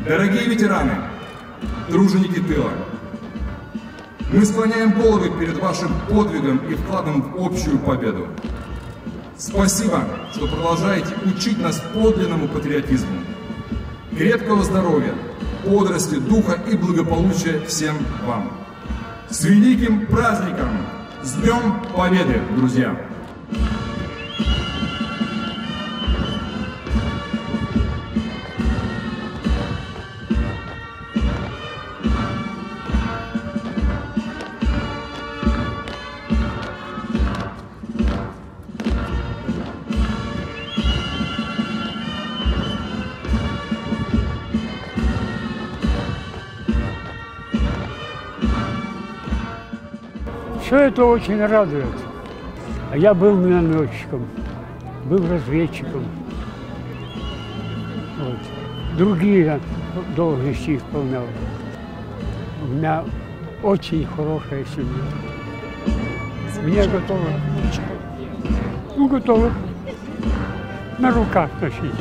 Дорогие ветераны, труженики тыла, мы склоняем головы перед вашим подвигом и вкладом в общую победу. Спасибо, что продолжаете учить нас подлинному патриотизму. Крепкого здоровья, бодрости духа и благополучия всем вам. С великим праздником! С Днем Победы, друзья! Все это очень радует. А я был минометчиком, был разведчиком. Вот. Другие должности исполнял. У меня очень хорошая семья. Мне готовы. Ну, готовы на руках носить.